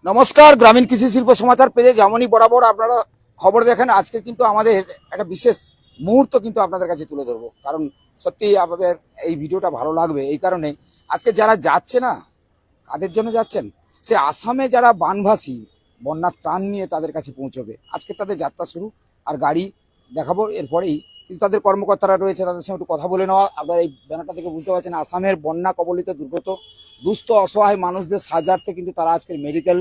নমস্কার, গ্রামীণ কৃষি শিল্প সমাচার পেজে যেমনই বরাবর আপনারা খবর দেখেন, আজকে কিন্তু আমাদের একটা বিশেষ মুহূর্ত কিন্তু আপনাদের কাছে তুলে ধরবো। কারণ সত্যি আপনাদের এই ভিডিওটা ভালো লাগবে এই কারণে। আজকে যারা যাচ্ছে না, কাদের জন্য যাচ্ছেন? সে আসামে যারা বানভাসী, বন্যার ত্রাণ নিয়ে তাদের কাছে পৌঁছবে। আজকে তাদের যাত্রা শুরু, আর গাড়ি দেখাবো এরপরেই। কিন্তু তাদের কর্মকর্তারা রয়েছে, তাদের সঙ্গে একটু কথা বলে নেওয়া। আপনারা এই ব্যানারটা থেকে বুঝতে পারছেন, আসামের বন্যা কবলিত দুস্থ অসহায় মানুষদের সাহায্যার্থে কিন্তু তারা আজকের মেডিকেল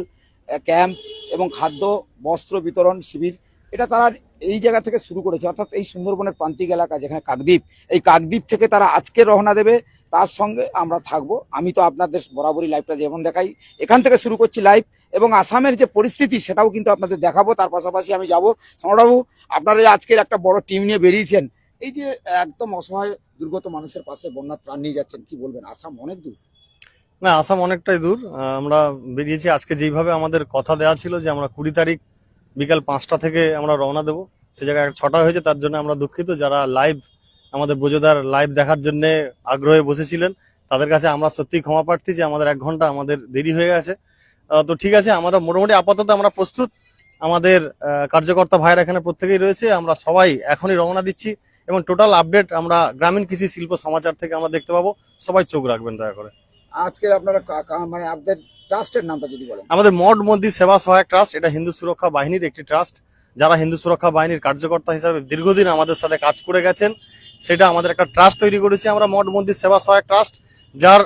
ক্যাম্প এবং খাদ্য বস্ত্র বিতরণ শিবির এটা তারা এই জায়গা থেকে শুরু করেছে। অর্থাৎ এই সুন্দরবনের প্রান্তিক এলাকা যেখানে কাকদ্বীপ, এই কাকদ্বীপ থেকে তারা আজকে রওনা দেবে। তার সঙ্গে আমরা থাকবো। আমি তো আপনাদের বরাবরই লাইভটা যেমন দেখাই, এখান থেকে শুরু করছি লাইভ, এবং আসামের যে পরিস্থিতি সেটাও কিন্তু আপনাদের দেখাবো। তার পাশাপাশি আমি যাবো সম্রাটবাবু, আপনারা যে আজকের একটা বড় টিম নিয়ে বেরিয়েছেন, এই যে একদম অসহায় দুর্গত মানুষের পাশে বন্যার ত্রাণ নিয়ে যাচ্ছেন, কি বলবেন? আসাম অনেক দূর। না, আসাম অনেকটাই দূর। আমরা বেরিয়েছি আজকে, যেইভাবে আমাদের কথা দেওয়া ছিল যে আমরা 20 তারিখ বিকাল 5টা থেকে আমরা রওনা দেবো, সে জায়গায় 6টা হয়েছে। তার জন্য আমরা দুঃখিত। যারা লাইভ আমাদের বোঝোদার লাইভ দেখার জন্য আগ্রহে বসেছিলেন, তাদের কাছে আমরা সত্যিই ক্ষমা প্রার্থী যে আমাদের 1 ঘন্টা আমাদের দেরি হয়ে গেছে। তো ঠিক আছে, আমরা মোটামুটি আপাতত আমরা প্রস্তুত। আমাদের কার্যকর্তা ভাইয়েরা এখানে প্রত্যেকেই রয়েছে। আমরা সবাই এখনই রওনা দিচ্ছি, এবং টোটাল আপডেট আমরা গ্রামীণ কৃষি শিল্প সমাচার থেকে আমরা দেখতে পাবো। সবাই চোখ রাখবেন দয়া করে। আজকে আপনারা মানে আপনাদের ট্রাস্টের নামটা যদি বলেন। আমাদের মঠ মন্দির সেবা সহায়ক ট্রাস্ট, এটা হিন্দু সুরক্ষা বাহিনীর একটি ট্রাস্ট। যারা হিন্দু সুরক্ষা বাহিনীর কার্যকর্তা হিসাবে দীর্ঘদিন আমাদের সাথে কাজ করে গেছেন, সেটা আমাদের একটা ট্রাস্ট তৈরি করেছি আমরা, মঠ মন্দির সেবা সহায়ক ট্রাস্ট, যার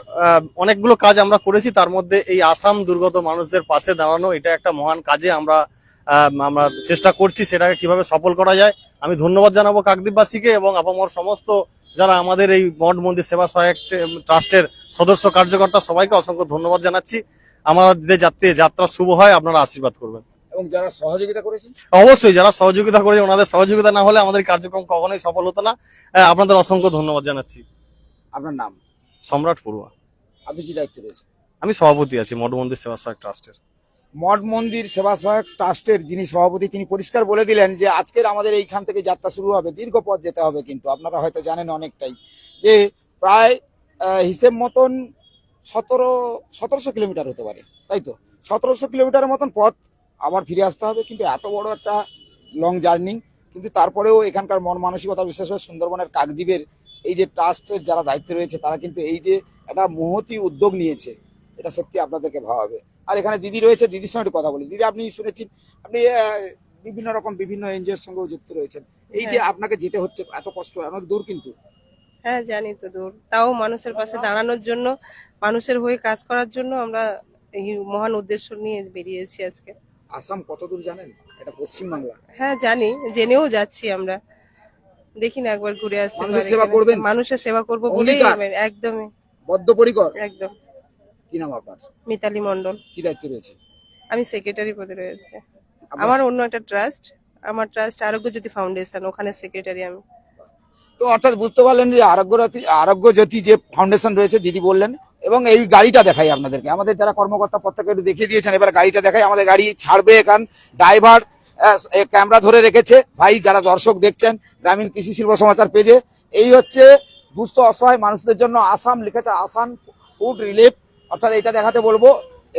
অনেকগুলো কাজ আমরা করেছি। তার মধ্যে এই আসাম দুর্গত মানুষদের পাশে দাঁড়ানো, এটা একটা মহান কাজে আমরা চেষ্টা করছি। সেটাকে কিভাবে সফল করা যায়, আমি ধন্যবাদ জানাবো কাকদ্বীপবাসীকে এবং আপামর সমস্ত যারা আমাদের এই মঠ মন্দির সেবা সহায়ক ট্রাস্টের সদস্য কার্যকর্তা, সবাইকে অসংখ্য ধন্যবাদ জানাচ্ছি। আমাদের যাতে যাত্রা শুভ হয়, আপনারা আশীর্বাদ করবেন। এবং যারা সহযোগিতা করেছেন, অবশ্যই যারা সহযোগিতা করেছে, ওনাদের সহযোগিতা না হলে আমাদের কার্যক্রম কখনোই সফল হতো না। আপনাদের অসংখ্য ধন্যবাদ জানাচ্ছি। আপনার নাম? সম্রাট পড়ুয়া। আপনি কি দায়িত্ব রয়েছে? আমি সভাপতি আছি মঠ মন্দির সেবা সহায়ক ট্রাস্টের। মঠ মন্দির সেবা সহায়ক ট্রাস্টের যিনি সভাপতি, তিনি পরিষ্কার বলে দিলেন যে আজকের আমাদের এইখান থেকে যাত্রা শুরু হবে, দীর্ঘ পথ যেতে হবে। কিন্তু আপনারা হয়তো জানেন অনেকটাই, যে প্রায় হিসেব মতন 1700 কিলোমিটার হতে পারে, তাই তো? 1700 কিলোমিটারের মতন পথ আবার ফিরে আসতে হবে। কিন্তু এত বড় একটা লং জার্নি, কিন্তু তারপরেও এখানকার মন মানসিকতা, বিশেষ করে সুন্দরবনের কাকদ্বীপের এই যে ট্রাস্টের যারা দায়িত্বে রয়েছে, তারা কিন্তু এই যে একটা মহতি উদ্যোগ নিয়েছে, এটা সত্যি আপনাদেরকে ভাবাবে। আর এখানে দিদি রয়েছে, দিদির সঙ্গে একটু কথা বলি। দিদি, আপনি শুনেছেন আপনি বিভিন্ন রকম বিভিন্ন এনজিওর সঙ্গেও যুক্ত রয়েছেন। এই যে আপনাকে যেতে হচ্ছে এত কষ্ট, অনেক দূর কিন্তু। হ্যাঁ, জানি তো দূর, তাও মানুষের পাশে দাঁড়ানোর জন্য, মানুষের হয়ে কাজ করার জন্য আমরা এই মহান উদ্দেশ্য নিয়ে বেরিয়েছি আজকে। আসাম কত দূর জানেন? এটা পশ্চিমবাংলা। হ্যাঁ জানি, জেনেও যাচ্ছি আমরা। দেখি না, একবার ঘুরে আসতে পারি। মানুষের সেবা করবেন? মানুষের সেবা করবো বলেই একদমই বদ্ধপরিকর। একদম। কি নাম আপনার? মিতালি মন্ডল। কি দায়িত্ব রয়েছে? আমি সেক্রেটারি পদে রয়েছে। আমার অন্য একটা ট্রাস্ট, আমার ট্রাস্ট আরোগ্য জ্যোতি ফাউন্ডেশন, ওখানে সেক্রেটারি আমি। তো অর্থাৎ বুঝতে পারলেন যে আরোগ্য জ্যোতি যে ফাউন্ডেশন রয়েছে, দিদি বললেন। এবং এই গাড়িটা দেখাই আপনাদেরকে, আমাদের যারা কর্মকর্তা প্রত্যেকে একটু দেখিয়ে দিয়েছেন। এবার গাড়িটা দেখাই, আমাদের গাড়ি ছাড়বে। এখান ড্রাইভার ক্যামেরা ধরে রেখেছে। ভাই, যারা দর্শক দেখছেন গ্রামীণ কৃষি শিল্প সমাচার পেজে, এই হচ্ছে দুস্থ অসহায় মানুষদের জন্য আসাম লিখেছে, আসাম ফুড রিলিফ। অর্থাৎ এটা দেখাতে বলবো,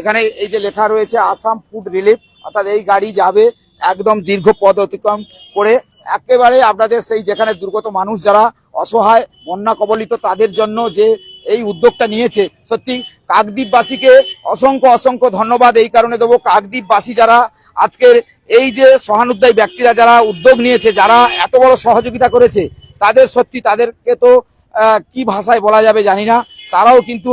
এখানে এই যে লেখা রয়েছে আসাম ফুড রিলিফ। অর্থাৎ এই গাড়ি যাবে একদম দীর্ঘ পথ অতিক্রম করে একেবারে আপনাদের সেই যেখানে দুর্গত মানুষ যারা অসহায় বন্যা কবলিত, তাদের জন্য যে এই উদ্যোগটা নিয়েছে, সত্যি কাকদ্বীপবাসীকে অসংখ্য অসংখ্য ধন্যবাদ এই কারণে দেবো। কাকদ্বীপবাসী যারা আজকের এই যে সহানুদ্দায়ী ব্যক্তিরা যারা উদ্যোগ নিয়েছে, যারা এত বড় সহযোগিতা করেছে, তাদের সত্যি তাদেরকে তো কি ভাষায় বলা যাবে জানি না। তারাও কিন্তু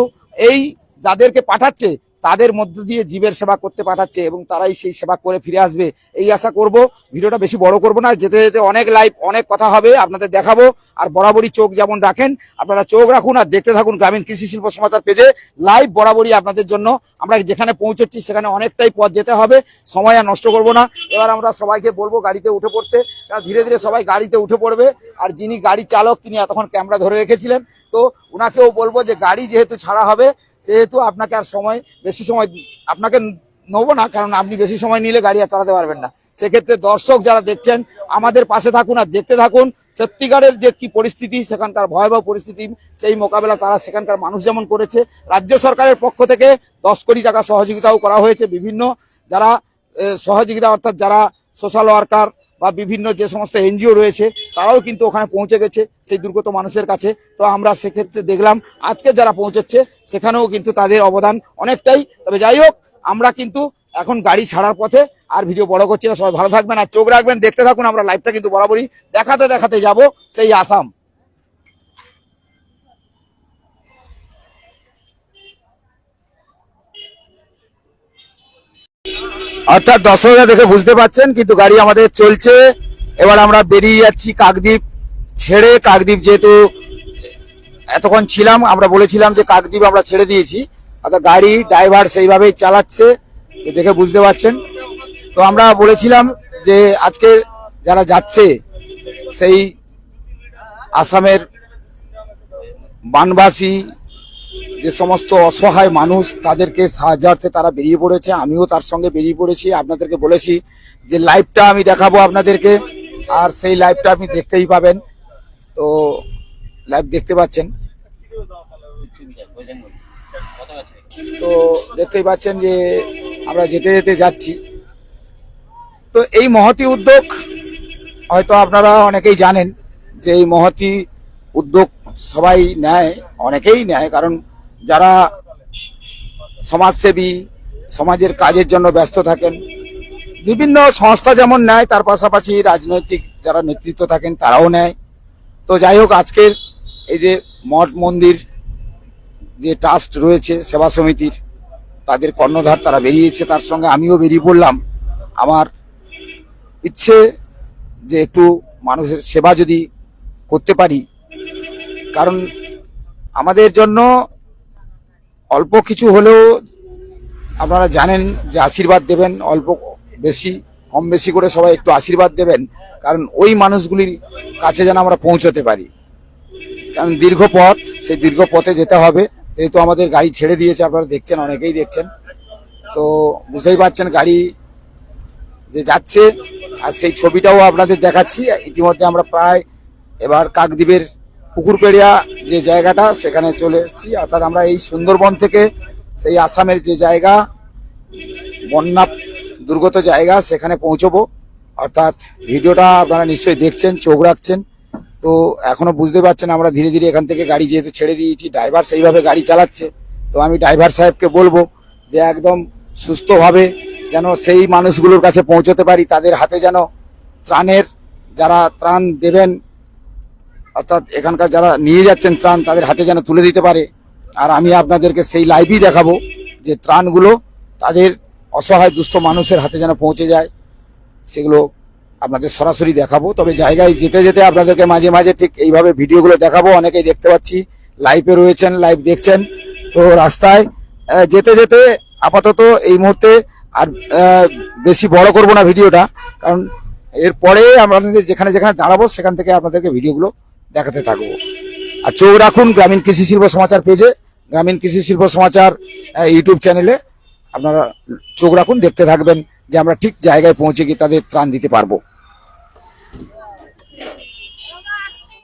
এই যাদেরকে পাঠাচ্ছে, তাদের মধ্য দিয়ে জীবের সেবা করতে পাঠাচ্ছে, এবং তারাই সেই সেবা করে ফিরে আসবে, এই আশা করব। ভিডিওটা বেশি বড় করব না, যেতে যেতে অনেক লাইভ অনেক কথা হবে, আপনাদের দেখাবো। আর বরাবরই চোখ যেমন রাখেন, আপনারা চোখ রাখুন আর দেখতে থাকুন গ্রামীণ কৃষি শিল্প সমাচার পেজে। লাইভ বরাবরই আপনাদের জন্য। আমরা যেখানে পৌঁছচ্ছি সেখানে অনেকটাই পথ যেতে হবে, সময় আর নষ্ট করব না। এবার আমরা সবাইকে বলবো গাড়িতে উঠে পড়তে। ধীরে ধীরে সবাই গাড়িতে উঠে পড়বে। আর যিনি গাড়ি চালক, তিনি এতক্ষণ ক্যামেরা ধরে রেখেছিলেন, তো ওনাকেও বলবো যে গাড়ি যেহেতু ছাড়া হবে, সেহেতু আপনাকে আর বেশি সময় আপনাকে নেবো না, কারণ আপনি বেশি সময় নিলে গাড়ি আর চালাতে পারবেন না। সেক্ষেত্রে দর্শক যারা দেখছেন, আমাদের পাশে থাকুন আর দেখতে থাকুন সত্যিকারের যে কি পরিস্থিতি, সেখানকার ভয়াবহ পরিস্থিতি, সেই মোকাবেলা তারা সেখানকার মানুষ যেমন করেছে। রাজ্য সরকারের পক্ষ থেকে 10 কোটি টাকা সহযোগিতাও করা হয়েছে বিভিন্ন যারা সহযোগিতা অর্থাৎ যারা সোশ্যাল ওয়ার্কার বা বিভিন্ন যে সমস্ত এনজিও রয়েছে তারাও কিন্তু ওখানে পৌঁছে গেছে সেই দুর্গত মানুষের কাছে। তো আমরা সেক্ষেত্রে দেখলাম আজকে যারা পৌঁছচ্ছে সেখানেও কিন্তু তাদের অবদান অনেকটাই। তবে যাই হোক, আমরা কিন্তু এখন গাড়ি ছাড়ার পথে, আর ভিডিও বড় করছি না, সবাই ভালো থাকবেন আর চোখ রাখবেন, দেখতে থাকুন। আমরা লাইভটা কিন্তু বরাবরই দেখাতে দেখাতে যাব সেই আসাম। অর্থাৎ দর্শকরা দেখে বুঝতে পারছেন কিন্তু গাড়ি আমাদের চলছে। এবার আমরা বেরিয়ে যাচ্ছি কাকদ্বীপ ছেড়ে। কাকদ্বীপ যেহেতু এতক্ষণ ছিলাম, আমরা বলেছিলাম যে কাকদ্বীপ আমরা ছেড়ে দিয়েছি, অর্থাৎ গাড়ি ড্রাইভার সেইভাবেই চালাচ্ছে, তো দেখে বুঝতে পারছেন। তো আমরা বলেছিলাম যে আজকে যারা যাচ্ছে সেই আসামের বানবাসী যে সমস্ত অসহায় মানুষ তাদেরকে সাহায্যার্থে তারা বেরিয়ে পড়েছে, আমিও তার সঙ্গে বেরিয়ে পড়েছি। আপনাদেরকে বলেছি যে লাইভটা আমি দেখাবো আপনাদেরকে, আর সেই লাইভটা আপনি দেখতেই পাবেন। তো লাইভ দেখতে পাচ্ছেন, তো দেখতেই পাচ্ছেন যে আমরা যেতে যেতে যাচ্ছি। তো এই মহতি উদ্যোগ হয়তো আপনারা অনেকেই জানেন যে এই মহতি উদ্যোগ সবাই নেয়, অনেকেই নেয়, কারণ যারা সমাজসেবী, সমাজের কাজের জন্য ব্যস্ত থাকেন, বিভিন্ন সংস্থা যেমন নেয়, তার পাশাপাশি রাজনৈতিক যারা নেতৃত্ব থাকেন তারাও নেয়। তো যাই হোক, আজকের এই যে মঠ মন্দির যে ট্রাস্ট রয়েছে সেবা সমিতির, তাদের কর্ণধার তারা বেরিয়েছে, তার সঙ্গে আমিও বেরিয়ে পড়লাম। আমার ইচ্ছে যে একটু মানুষের সেবা যদি করতে পারি, কারণ আমাদের জন্য অল্প কিছু হলেও আপনারা জানেন যে আশীর্বাদ দেবেন, অল্প বেশি কম বেশি করে সবাই একটু আশীর্বাদ দেবেন, কারণ ওই মানুষগুলির কাছে যেন আমরা পৌঁছতে পারি। কারণ দীর্ঘ পথ, সেই দীর্ঘ পথে যেতে হবে। যেহেতু আমাদের গাড়ি ছেড়ে দিয়েছে, আপনারা দেখছেন, অনেকেই দেখছেন, তো বুঝতেই পারছেন গাড়ি যে যাচ্ছে। আর সেই ছবিটাও আপনাদের দেখাচ্ছি। ইতিমধ্যে আমরা প্রায় এবার কাকদ্বীপের পুকুরপেড়িয়া যে জায়গাটা সেখানে চলে এসেছি। অর্থাৎ আমরা এই সুন্দরবন থেকে সেই আসামের যে জায়গা বন্যা দুর্গত জায়গা সেখানে পৌঁছবো। অর্থাৎ ভিডিওটা আপনারা নিশ্চয়ই দেখছেন, চোখ রাখছেন। তো এখনো বুঝতে পারছেন আমরা ধীরে ধীরে এখান থেকে গাড়ি যেহেতু ছেড়ে দিয়েছি, ড্রাইভার সেইভাবে গাড়ি চালাচ্ছে। তো আমি ড্রাইভার সাহেবকে বলবো যে একদম সুস্থভাবে যেন সেই মানুষগুলোর কাছে পৌঁছতে পারি, তাদের হাতে যেন ত্রাণের, যারা ত্রাণ দেবেন অর্থাৎ এখানকার যারা নিয়ে যাচ্ছেন ত্রাণ, তাদের হাতে যেন তুলে দিতে পারে। আর আমি আপনাদেরকে সেই লাইভই দেখাবো যে ত্রাণগুলো তাদের অসহায় দুস্থ মানুষের হাতে যেন পৌঁছে যায়, সেগুলো আপনাদের সরাসরি দেখাবো। তবে জায়গায় যেতে যেতে আপনাদেরকে মাঝে মাঝে ঠিক এইভাবে ভিডিওগুলো দেখাবো। অনেকেই দেখতে পাচ্ছি লাইভে রয়েছেন, লাইভ দেখছেন। তো রাস্তায় যেতে যেতে আপাতত এই মুহূর্তে আর বেশি বড় করব না ভিডিওটা, কারণ এরপরে আমাদের যেখানে যেখানে দাঁড়াবো সেখান থেকে আপনাদেরকে ভিডিওগুলো দেখাতে থাকবো। আর চোখ রাখুন গ্রামীণ কৃষি শিল্প সমাচার পেজে, গ্রামীণ কৃষি শিল্প সমাচার ইউটিউব চ্যানেলে আপনারা চোখ রাখুন, দেখতে থাকবেন যে আমরা ঠিক জায়গায় পৌঁছে গিয়ে তাদের ত্রাণ দিতে পারবো।